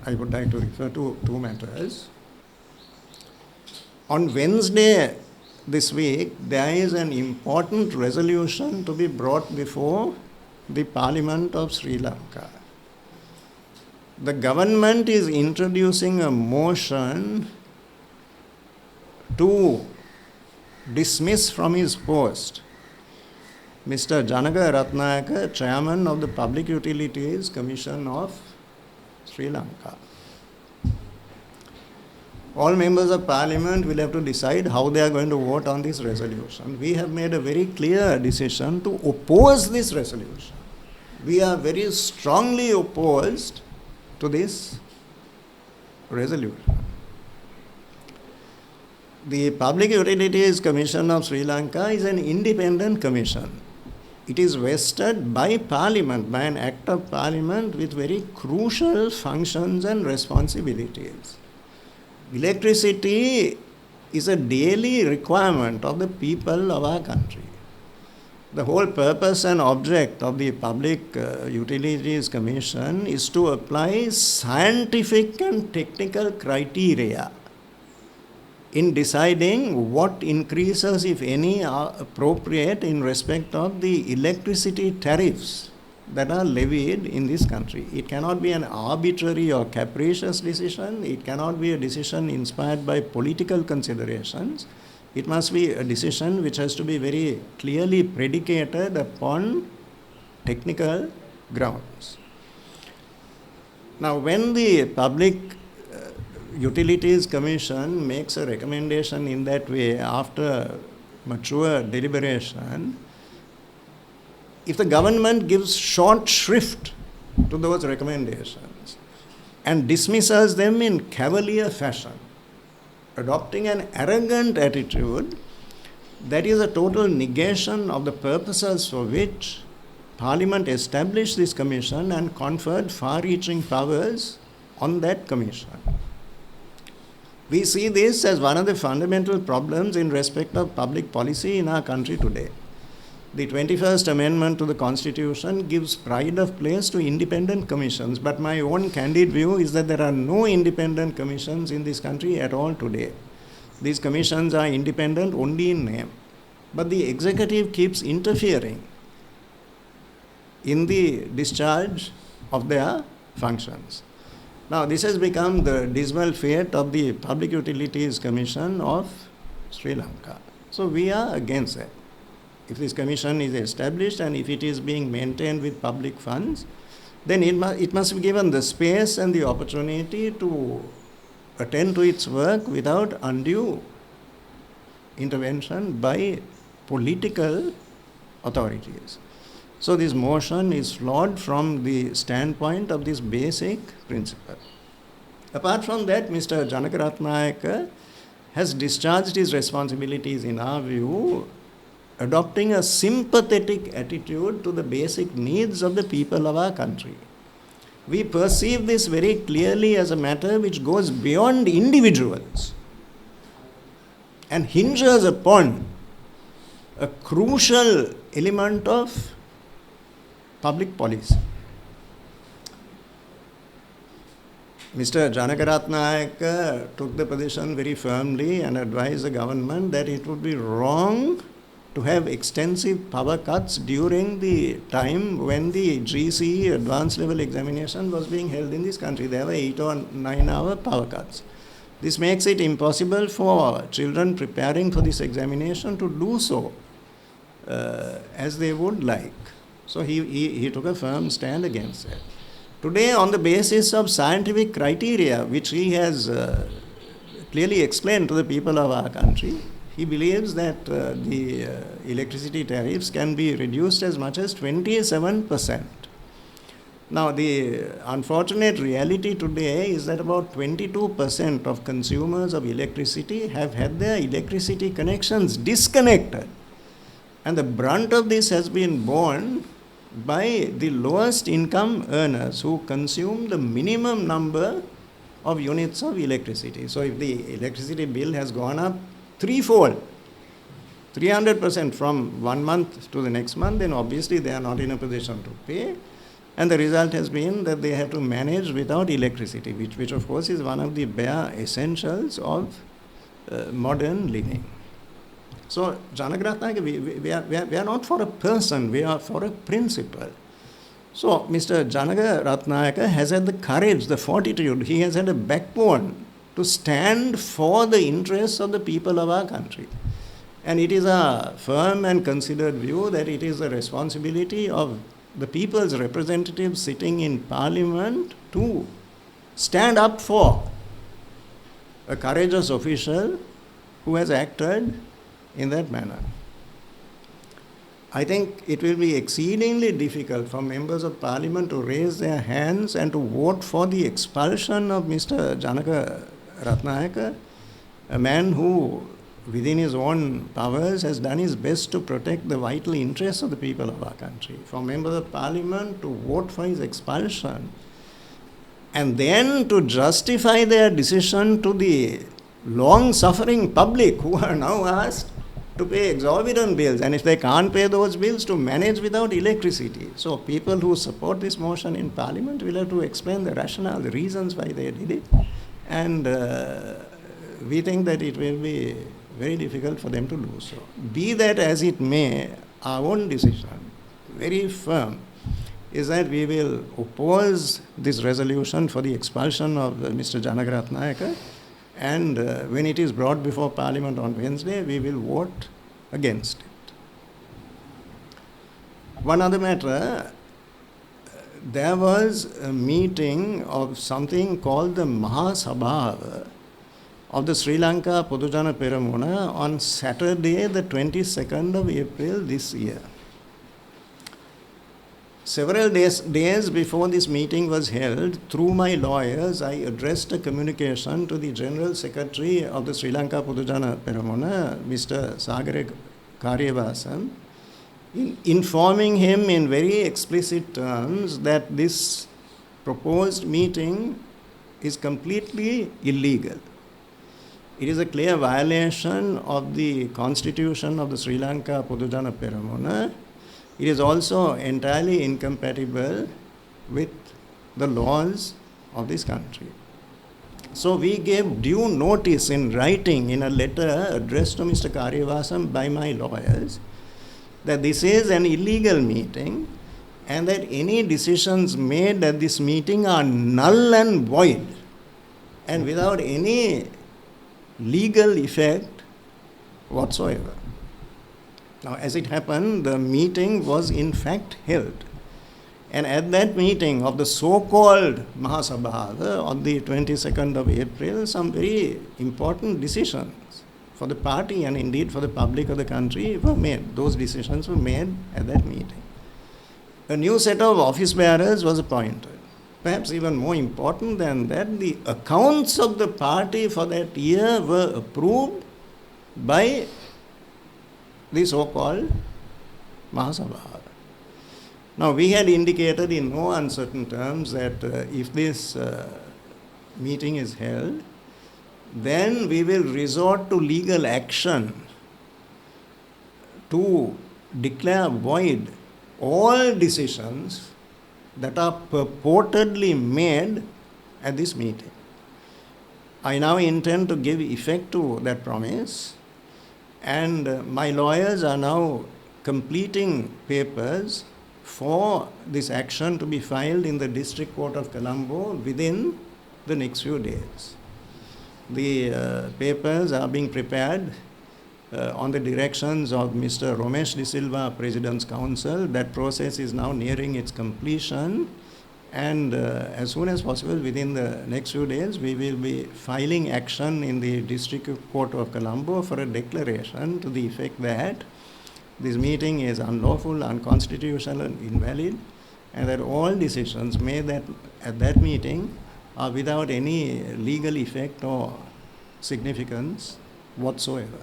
I would like to refer to two matters. On Wednesday this week, there is an important resolution to be brought before the Parliament of Sri Lanka. The government is introducing a motion to dismiss from his post Mr. Janaka Ratnayaka, Chairman of the Public Utilities Commission of Sri Lanka. All members of Parliament will have to decide how they are going to vote on this resolution. We have made a very clear decision to oppose this resolution. We are very strongly opposed to this resolution. The Public Utilities Commission of Sri Lanka is an independent commission. It is vested by Parliament, by an Act of Parliament, with very crucial functions and responsibilities. Electricity is a daily requirement of the people of our country. The whole purpose and object of the Public Utilities Commission is to apply scientific and technical criteria in deciding what increases, if any, are appropriate in respect of the electricity tariffs that are levied in this country. It cannot be an arbitrary or capricious decision. It cannot be a decision inspired by political considerations. It must be a decision which has to be very clearly predicated upon technical grounds. Now, when the Public Utilities Commission makes a recommendation in that way after mature deliberation, if the government gives short shrift to those recommendations and dismisses them in cavalier fashion, adopting an arrogant attitude, that is a total negation of the purposes for which Parliament established this commission and conferred far-reaching powers on that commission. We see this as one of the fundamental problems in respect of public policy in our country today. The 21st Amendment to the Constitution gives pride of place to independent commissions, but my own candid view is that there are no independent commissions in this country at all today. These commissions are independent only in name, but the executive keeps interfering in the discharge of their functions. Now, this has become the dismal fate of the Public Utilities Commission of Sri Lanka. So, we are against that. If this commission is established and if it is being maintained with public funds, then it must be given the space and the opportunity to attend to its work without undue intervention by political authorities. So this motion is flawed from the standpoint of this basic principle. Apart from that, Mr. Janaka Ratnayaka has discharged his responsibilities, in our view, adopting a sympathetic attitude to the basic needs of the people of our country. We perceive this very clearly as a matter which goes beyond individuals and hinges upon a crucial element of public policy. Mr. Janaka Ratnayaka took the position very firmly and advised the government that it would be wrong to have extensive power cuts during the time when the GCE advanced level examination was being held in this country. There were 8 or 9 hour power cuts. This makes it impossible for children preparing for this examination to do so as they would like. So he took a firm stand against that. Today, on the basis of scientific criteria, which he has clearly explained to the people of our country, he believes that the electricity tariffs can be reduced as much as 27%. Now, the unfortunate reality today is that about 22% of consumers of electricity have had their electricity connections disconnected. And the brunt of this has been borne by the lowest income earners who consume the minimum number of units of electricity. So, if the electricity bill has gone up threefold, 300% from one month to the next month, then obviously they are not in a position to pay. And the result has been that they have to manage without electricity, which of course is one of the bare essentials of modern living. So, Janagratnaka, we are not for a person, we are for a principle. So, Mr. Janaka Ratnayaka has had the courage, the fortitude, he has had a backbone to stand for the interests of the people of our country. And it is a firm and considered view that it is the responsibility of the people's representatives sitting in Parliament to stand up for a courageous official who has acted in that manner. I think it will be exceedingly difficult for members of Parliament to raise their hands and to vote for the expulsion of Mr. Janaka Ratnayaka, a man who, within his own powers, has done his best to protect the vital interests of the people of our country. For members of Parliament to vote for his expulsion and then to justify their decision to the long-suffering public who are now asked to pay exorbitant bills, and if they can't pay those bills, to manage without electricity. So people who support this motion in Parliament will have to explain the rationale, the reasons why they did it, and we think that it will be very difficult for them to do so. Be that as it may, our own decision, very firm, is that we will oppose this resolution for the expulsion of Mr. Janaka Ratnayaka, and when it is brought before Parliament on Wednesday, we will vote against it. One other matter, there was a meeting of something called the Mahasabha of the Sri Lanka Podujana Peramuna on Saturday, the 22nd of April this year. Several days before this meeting was held, through my lawyers, I addressed a communication to the General Secretary of the Sri Lanka Podujana Peramuna, Mr. Sagare Karyavasan, informing him in very explicit terms that this proposed meeting is completely illegal. It is a clear violation of the constitution of the Sri Lanka Podujana Peramuna. It is also entirely incompatible with the laws of this country. So we gave due notice in writing in a letter addressed to Mr. Karyavasan by my lawyers that this is an illegal meeting and that any decisions made at this meeting are null and void and without any legal effect whatsoever. Now, as it happened, the meeting was in fact held. And at that meeting of the so-called Mahasabha on the 22nd of April, some very important decisions for the party and indeed for the public of the country were made. Those decisions were made at that meeting. A new set of office bearers was appointed. Perhaps even more important than that, the accounts of the party for that year were approved by the so-called Mahasabha. Now, we had indicated in no uncertain terms that if this meeting is held, then we will resort to legal action to declare void all decisions that are purportedly made at this meeting. I now intend to give effect to that promise, and my lawyers are now completing papers for this action to be filed in the District Court of Colombo within the next few days. The papers are being prepared on the directions of Mr. Romesh De Silva, President's Counsel. That process is now nearing its completion, and as soon as possible within the next few days we will be filing action in the District Court of Colombo for a declaration to the effect that this meeting is unlawful, unconstitutional and invalid, and that all decisions made at that meeting are without any legal effect or significance whatsoever.